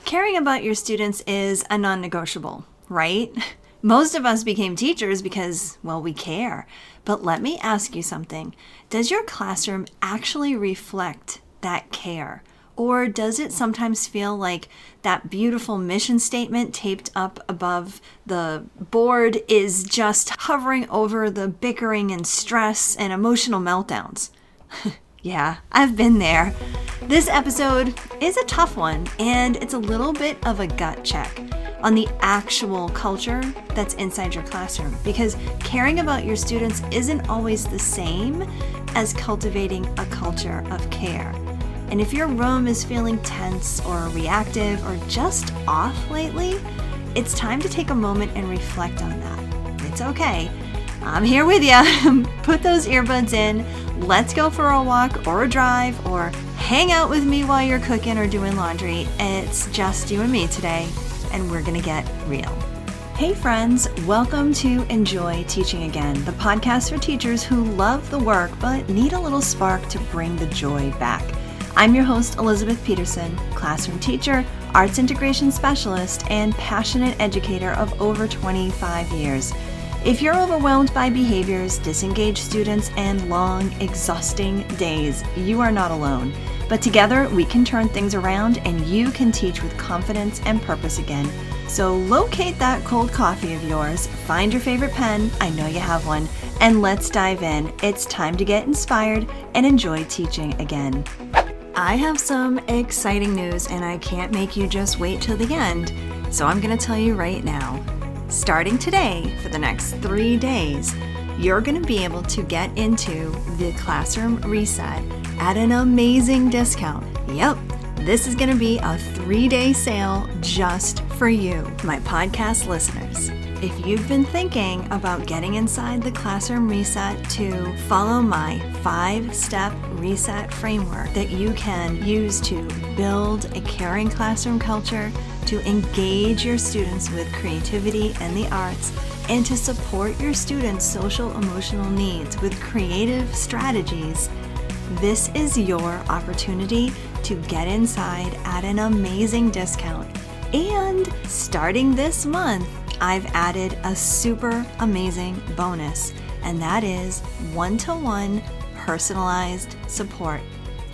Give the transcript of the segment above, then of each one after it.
Caring about your students is a non-negotiable, right? Most of us became teachers because, well, we care. But let me ask you something. Does your classroom actually reflect that care? Or does it sometimes feel like that beautiful mission statement taped up above the board is just hovering over the bickering and stress and emotional meltdowns? Yeah, I've been there. This episode is a tough one, and it's a little bit of a gut check on the actual culture that's inside your classroom, because caring about your students isn't always the same as cultivating a culture of care. And if your room is feeling tense or reactive or just off lately, it's time to take a moment and reflect on that. It's okay. I'm here with you. Put those earbuds in. Let's go for a walk or a drive or hang out with me while you're cooking or doing laundry. It's just you and me today, and we're going to get real. Hey friends, welcome to Enjoy Teaching Again, the podcast for teachers who love the work but need a little spark to bring the joy back. I'm your host, Elizabeth Peterson, classroom teacher, arts integration specialist, and passionate educator of over 25 years. If you're overwhelmed by behaviors, disengaged students, and long, exhausting days, you are not alone. But together, we can turn things around and you can teach with confidence and purpose again. So locate that cold coffee of yours, find your favorite pen, I know you have one, and let's dive in. It's time to get inspired and enjoy teaching again. I have some exciting news, and I can't make you just wait till the end, so I'm going to tell you right now. Starting today, for the next 3 days, you're going to be able to get into the Classroom Reset at an amazing discount. Yep, this is going to be a 3-day sale just for you, my podcast listeners. If you've been thinking about getting inside the Classroom Reset to follow my 5-step reset framework that you can use to build a caring classroom culture, to engage your students with creativity and the arts, and to support your students' social emotional needs with creative strategies, this is your opportunity to get inside at an amazing discount. And starting this month, I've added a super amazing bonus, and that is one-to-one personalized support.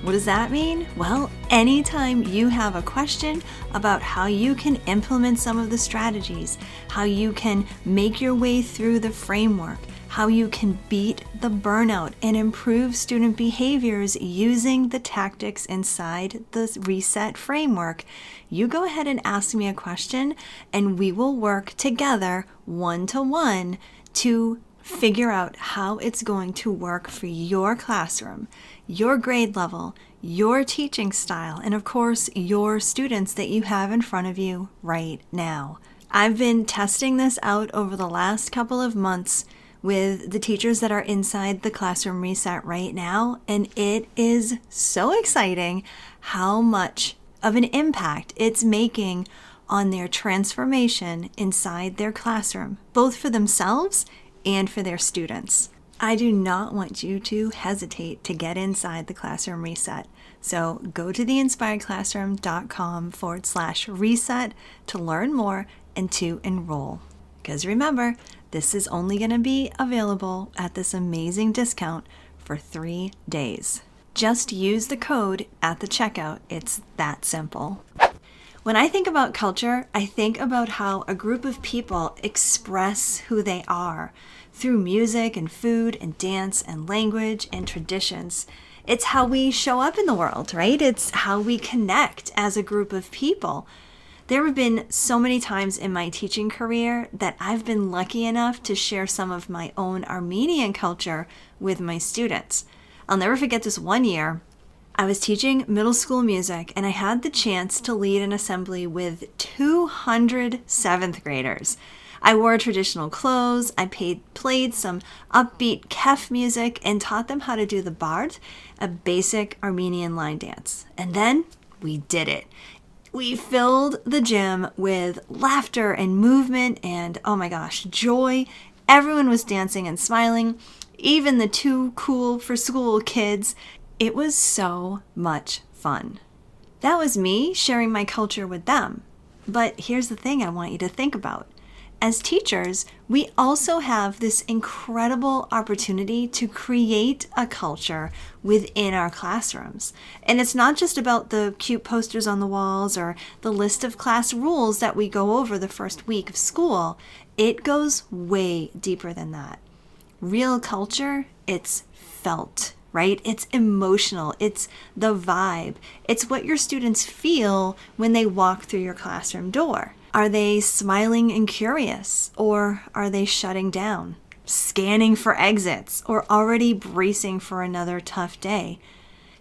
What does that mean? Well, anytime you have a question about how you can implement some of the strategies, how you can make your way through the framework, how you can beat the burnout and improve student behaviors using the tactics inside the Reset framework, you go ahead and ask me a question, and we will work together one-to-one to figure out how it's going to work for your classroom, your grade level, your teaching style, and of course, your students that you have in front of you right now. I've been testing this out over the last couple of months with the teachers that are inside the Classroom Reset right now, and it is so exciting how much of an impact it's making on their transformation inside their classroom, both for themselves and for their students. I do not want you to hesitate to get inside the Classroom Reset. So go to theinspiredclassroom.com/reset to learn more and to enroll. Because remember, this is only going to be available at this amazing discount for 3 days. Just use the code at the checkout. It's that simple. When I think about culture, I think about how a group of people express who they are through music and food and dance and language and traditions. It's how we show up in the world, right? It's how we connect as a group of people. There have been so many times in my teaching career that I've been lucky enough to share some of my own Armenian culture with my students. I'll never forget this one year. I was teaching middle school music, and I had the chance to lead an assembly with 200 7th graders. I wore traditional clothes, I played some upbeat kef music, and taught them how to do the bard, a basic Armenian line dance. And then we did it. We filled the gym with laughter and movement and, oh my gosh, joy. Everyone was dancing and smiling, even the too cool for school kids. It was so much fun. That was me sharing my culture with them. But here's the thing I want you to think about. As teachers, we also have this incredible opportunity to create a culture within our classrooms. And it's not just about the cute posters on the walls or the list of class rules that we go over the first week of school. It goes way deeper than that. Real culture, it's felt, right? It's emotional. It's the vibe. It's what your students feel when they walk through your classroom door. Are they smiling and curious, or are they shutting down, scanning for exits, or already bracing for another tough day?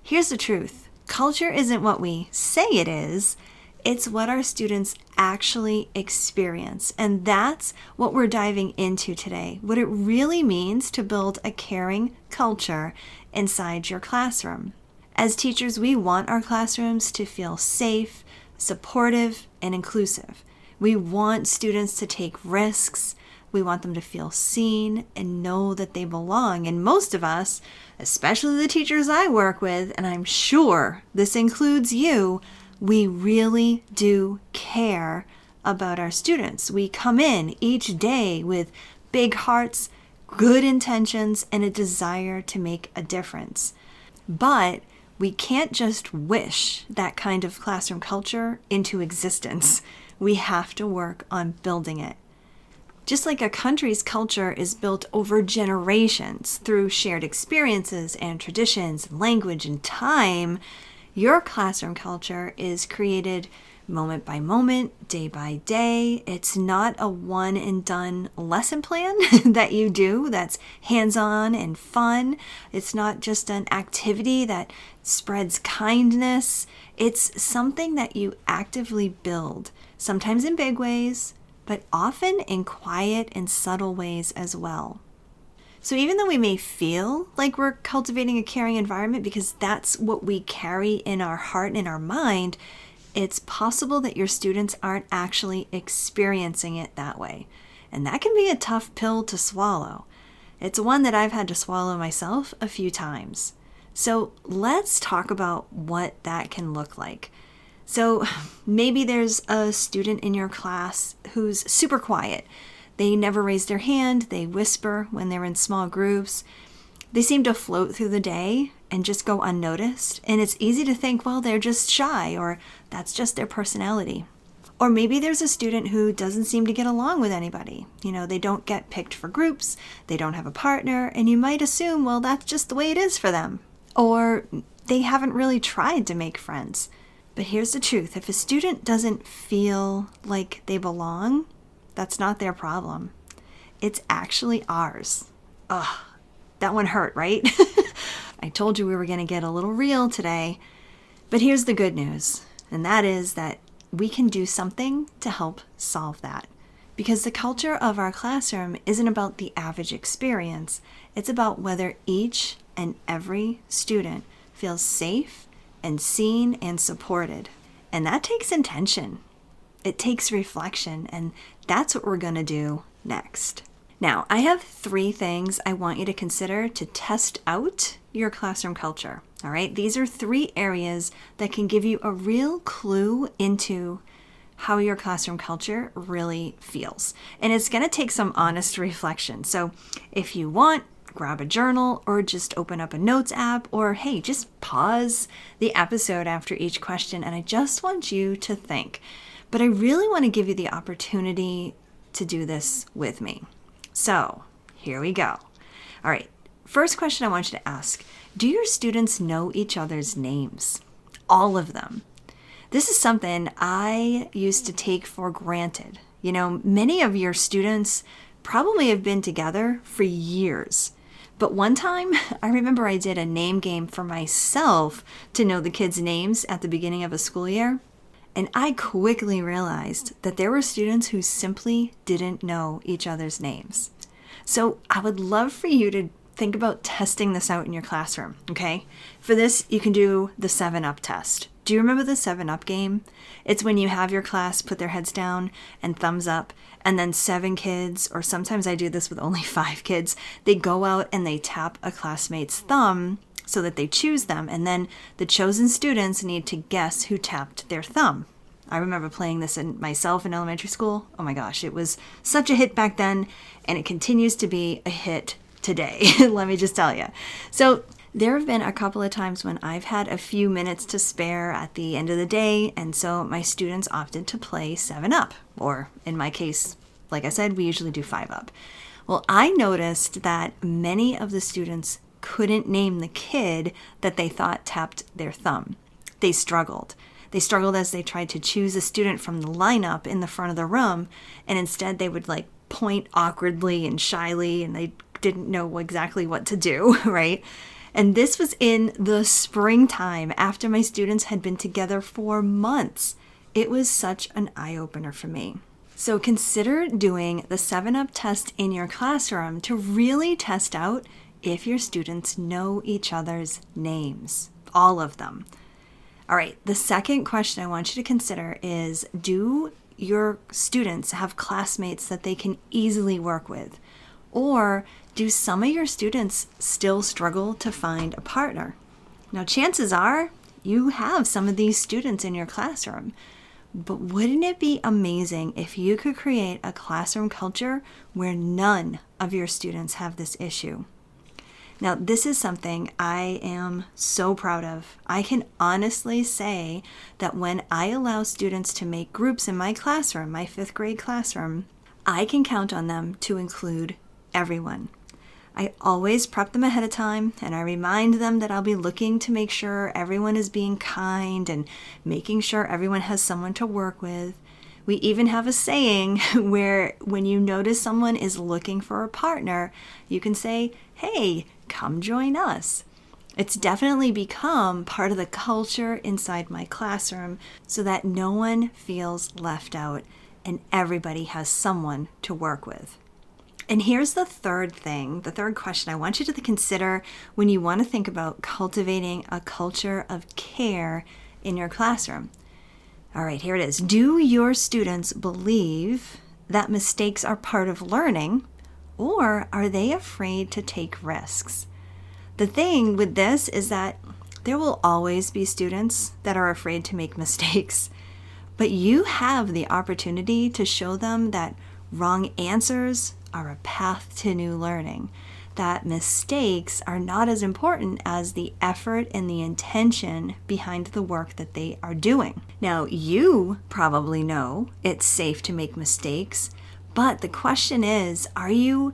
Here's the truth. Culture isn't what we say it is. It's what our students actually experience. And that's what we're diving into today. What it really means to build a caring culture inside your classroom. As teachers, we want our classrooms to feel safe, supportive, and inclusive. We want students to take risks. We want them to feel seen and know that they belong. And most of us, especially the teachers I work with, and I'm sure this includes you, we really do care about our students. We come in each day with big hearts, good intentions, and a desire to make a difference. But we can't just wish that kind of classroom culture into existence. We have to work on building it. Just like a country's culture is built over generations through shared experiences and traditions, language and time, your classroom culture is created moment by moment, day by day. It's not a one and done lesson plan that you do that's hands-on and fun. It's not just an activity that spreads kindness. It's something that you actively build, sometimes in big ways, but often in quiet and subtle ways as well. So even though we may feel like we're cultivating a caring environment because that's what we carry in our heart and in our mind, it's possible that your students aren't actually experiencing it that way. And that can be a tough pill to swallow. It's one that I've had to swallow myself a few times. So let's talk about what that can look like. So maybe there's a student in your class who's super quiet. They never raise their hand. They whisper when they're in small groups. They seem to float through the day and just go unnoticed. And it's easy to think, well, they're just shy, or that's just their personality. Or maybe there's a student who doesn't seem to get along with anybody. They don't get picked for groups. They don't have a partner. And you might assume, well, that's just the way it is for them. Or they haven't really tried to make friends. But here's the truth. If a student doesn't feel like they belong, that's not their problem. It's actually ours. Ugh, that one hurt, right? I told you we were going to get a little real today. But here's the good news, and that is that we can do something to help solve that. Because the culture of our classroom isn't about the average experience. It's about whether each and every student feels safe and seen and supported. And that takes intention. It takes reflection, and that's what we're going to do next. Now, I have 3 things I want you to consider to test out your classroom culture. All right, these are 3 areas that can give you a real clue into how your classroom culture really feels. And it's going to take some honest reflection. So if you want, grab a journal or just open up a notes app, or hey, just pause the episode after each question. And I just want you to think. But I really want to give you the opportunity to do this with me. So here we go. All right. First question I want you to ask, do your students know each other's names? All of them. This is something I used to take for granted. Many of your students probably have been together for years. But one time, I remember I did a name game for myself to know the kids' names at the beginning of a school year. And I quickly realized that there were students who simply didn't know each other's names. So I would love for you to think about testing this out in your classroom, okay? For this, you can do the 7-Up test. Do you remember the 7-Up game? It's when you have your class put their heads down and thumbs up, and then 7 kids, or sometimes I do this with only 5 kids, they go out and they tap a classmate's thumb so that they choose them, and then the chosen students need to guess who tapped their thumb. I remember playing this myself in elementary school. Oh my gosh, it was such a hit back then, and it continues to be a hit today. Let me just tell you. So there have been a couple of times when I've had a few minutes to spare at the end of the day, and so my students opted to play 7-Up, or in my case, like I said, we usually do 5-Up. Well, I noticed that many of the students couldn't name the kid that they thought tapped their thumb. They struggled. They struggled as they tried to choose a student from the lineup in the front of the room, and instead they would point awkwardly and shyly, and they didn't know exactly what to do, right? And this was in the springtime after my students had been together for months. It was such an eye-opener for me. So consider doing the 7-Up test in your classroom to really test out if your students know each other's names, all of them. All right, the second question I want you to consider is, do your students have classmates that they can easily work with? Or do some of your students still struggle to find a partner? Now, chances are you have some of these students in your classroom, but wouldn't it be amazing if you could create a classroom culture where none of your students have this issue? Now, this is something I am so proud of. I can honestly say that when I allow students to make groups in my classroom, my 5th grade classroom, I can count on them to include everyone. I always prep them ahead of time, and I remind them that I'll be looking to make sure everyone is being kind and making sure everyone has someone to work with. We even have a saying where when you notice someone is looking for a partner, you can say, "Hey, come join us." It's definitely become part of the culture inside my classroom so that no one feels left out and everybody has someone to work with. And here's the third question I want you to consider when you want to think about cultivating a culture of care in your classroom. All right, here it is. Do your students believe that mistakes are part of learning, or are they afraid to take risks? The thing with this is that there will always be students that are afraid to make mistakes, but you have the opportunity to show them that wrong answers are a path to new learning, that mistakes are not as important as the effort and the intention behind the work that they are doing. Now, you probably know it's safe to make mistakes, but the question is, are you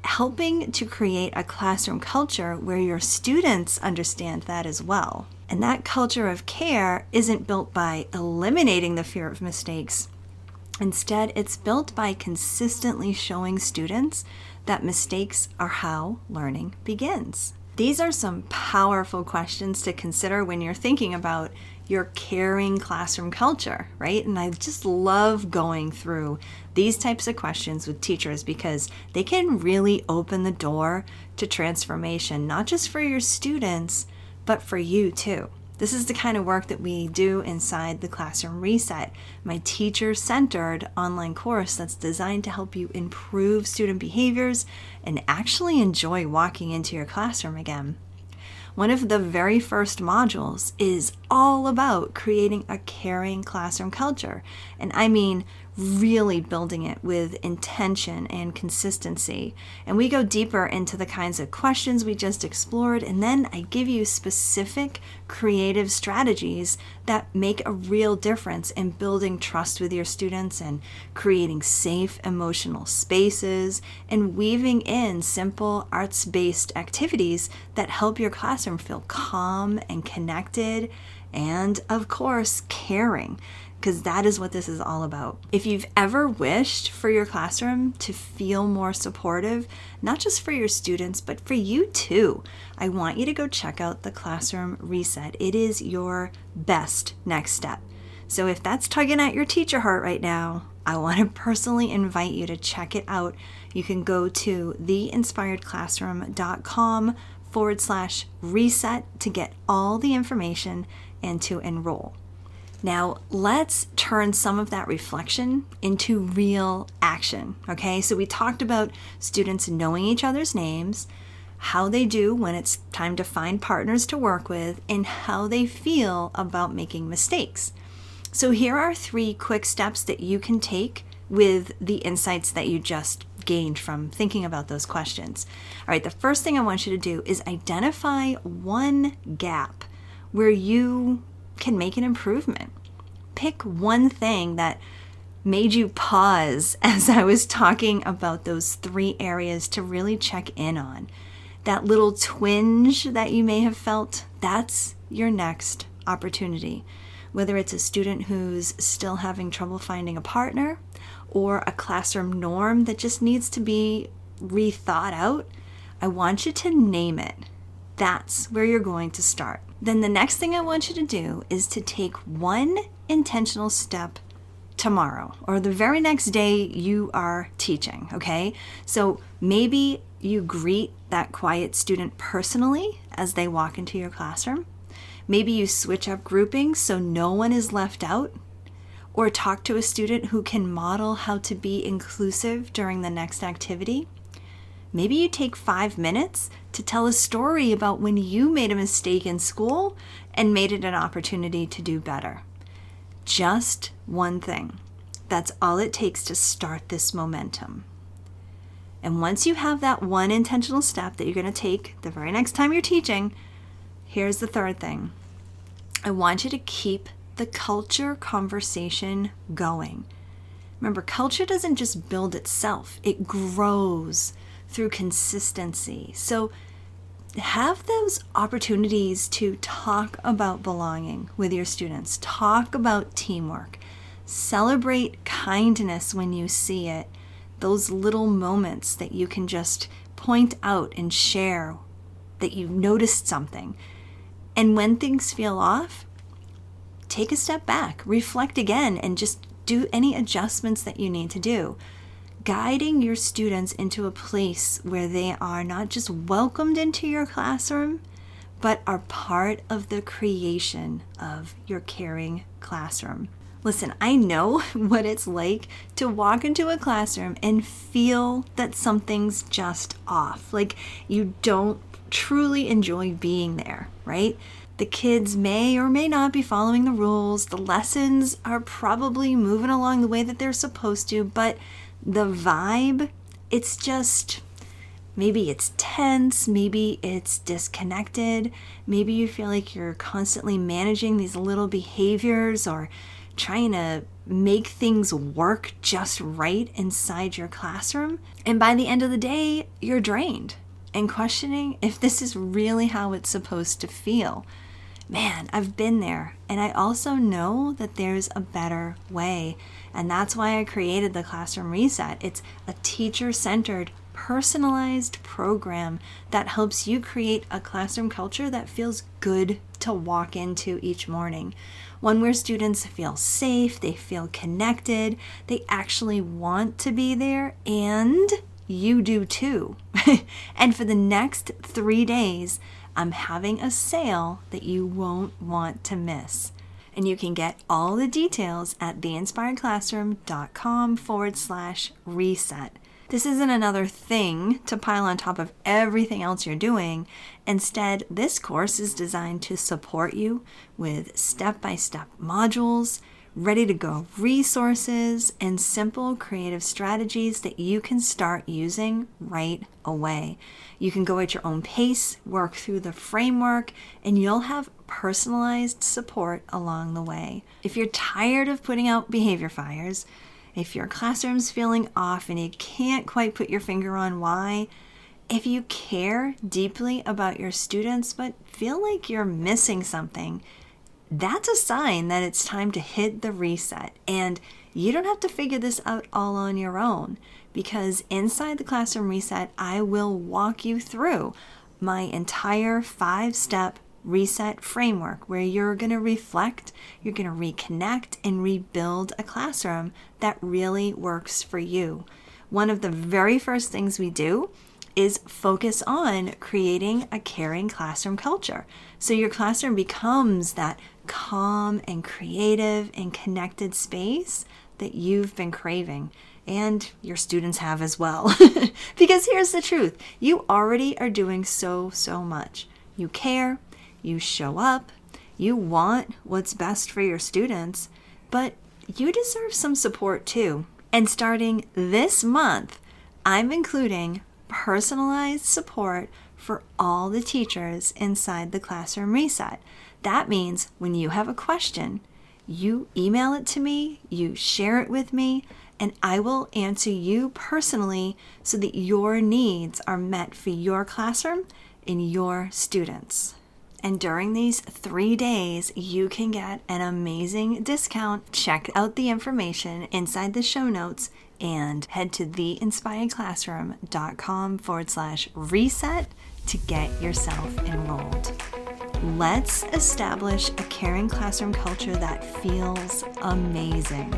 helping to create a classroom culture where your students understand that as well? And that culture of care isn't built by eliminating the fear of mistakes. Instead, it's built by consistently showing students that mistakes are how learning begins. These are some powerful questions to consider when you're thinking about your caring classroom culture, right? And I just love going through these types of questions with teachers because they can really open the door to transformation, not just for your students, but for you too. This is the kind of work that we do inside the Classroom Reset, my teacher-centered online course that's designed to help you improve student behaviors and actually enjoy walking into your classroom again. One of the very first modules is all about creating a caring classroom culture. And I mean really building it with intention and consistency. And we go deeper into the kinds of questions we just explored, and then I give you specific creative strategies that make a real difference in building trust with your students and creating safe emotional spaces and weaving in simple arts-based activities that help your classroom feel calm and connected and, of course, caring. Because that is what this is all about. If you've ever wished for your classroom to feel more supportive, not just for your students, but for you too, I want you to go check out the Classroom Reset. It is your best next step. So if that's tugging at your teacher heart right now, I want to personally invite you to check it out. You can go to theinspiredclassroom.com/reset to get all the information and to enroll. Now, let's turn some of that reflection into real action, okay? So we talked about students knowing each other's names, how they do when it's time to find partners to work with, and how they feel about making mistakes. So here are 3 quick steps that you can take with the insights that you just gained from thinking about those questions. All right, the first thing I want you to do is identify one gap where you can make an improvement. Pick one thing that made you pause as I was talking about those 3 areas to really check in on. That little twinge that you may have felt, that's your next opportunity. Whether it's a student who's still having trouble finding a partner, or a classroom norm that just needs to be rethought out, I want you to name it. That's where you're going to start. Then the next thing I want you to do is to take one intentional step tomorrow or the very next day you are teaching, okay? So maybe you greet that quiet student personally as they walk into your classroom. Maybe you switch up groupings so no one is left out, or talk to a student who can model how to be inclusive during the next activity. Maybe you take 5 minutes to tell a story about when you made a mistake in school and made it an opportunity to do better. Just one thing. That's all it takes to start this momentum. And once you have that one intentional step that you're going to take the very next time you're teaching, here's the third thing. I want you to keep the culture conversation going. Remember, culture doesn't just build itself, it grows through consistency. So have those opportunities to talk about belonging with your students, talk about teamwork, celebrate kindness when you see it, those little moments that you can just point out and share that you noticed something. And when things feel off, take a step back, reflect again, and just do any adjustments that you need to do. Guiding your students into a place where they are not just welcomed into your classroom, but are part of the creation of your caring classroom. Listen, I know what it's like to walk into a classroom and feel that something's just off. Like you don't truly enjoy being there, right? The kids may or may not be following the rules. The lessons are probably moving along the way that they're supposed to, but the vibe, it's just, maybe it's tense, maybe it's disconnected, maybe you feel like you're constantly managing these little behaviors or trying to make things work just right inside your classroom. And by the end of the day, you're drained and questioning if this is really how it's supposed to feel. Man, I've been there, and I also know that there's a better way, and that's why I created the Classroom Reset. It's a teacher-centered, personalized program that helps you create a classroom culture that feels good to walk into each morning. One where students feel safe, they feel connected, they actually want to be there, and you do too. And for the next 3 days, I'm having a sale that you won't want to miss. And you can get all the details at theinspiredclassroom.com/reset. This isn't another thing to pile on top of everything else you're doing. Instead, this course is designed to support you with step-by-step modules, ready-to-go resources, and simple creative strategies that you can start using right away. You can go at your own pace, work through the framework, and you'll have personalized support along the way. If you're tired of putting out behavior fires, if your classroom's feeling off and you can't quite put your finger on why, if you care deeply about your students but feel like you're missing something, that's a sign that it's time to hit the reset. And you don't have to figure this out all on your own, because inside the Classroom Reset, I will walk you through my entire 5-step reset framework where you're going to reflect, you're going to reconnect, and rebuild a classroom that really works for you. One of the very first things we do is focus on creating a caring classroom culture. So your classroom becomes that calm and creative and connected space that you've been craving, and your students have as well. Because here's the truth, you already are doing so much. You care, you show up, you want what's best for your students, but you deserve some support too. And starting this month, I'm including personalized support for all the teachers inside the Classroom Reset. That means when you have a question, you email it to me, you share it with me, and I will answer you personally so that your needs are met for your classroom and your students. And during these 3 days, you can get an amazing discount. Check out the information inside the show notes and head to theinspiredclassroom.com/reset to get yourself enrolled. Let's establish a caring classroom culture that feels amazing.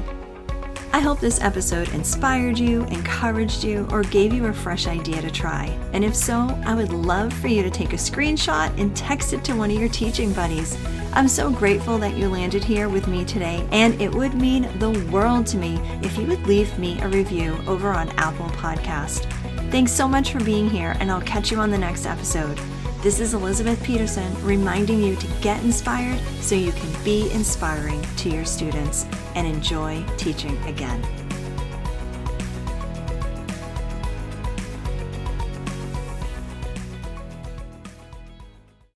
I hope this episode inspired you, encouraged you, or gave you a fresh idea to try. And if so, I would love for you to take a screenshot and text it to one of your teaching buddies. I'm so grateful that you landed here with me today, and it would mean the world to me if you would leave me a review over on Apple Podcast. Thanks so much for being here, and I'll catch you on the next episode. This is Elizabeth Peterson reminding you to get inspired so you can be inspiring to your students and enjoy teaching again.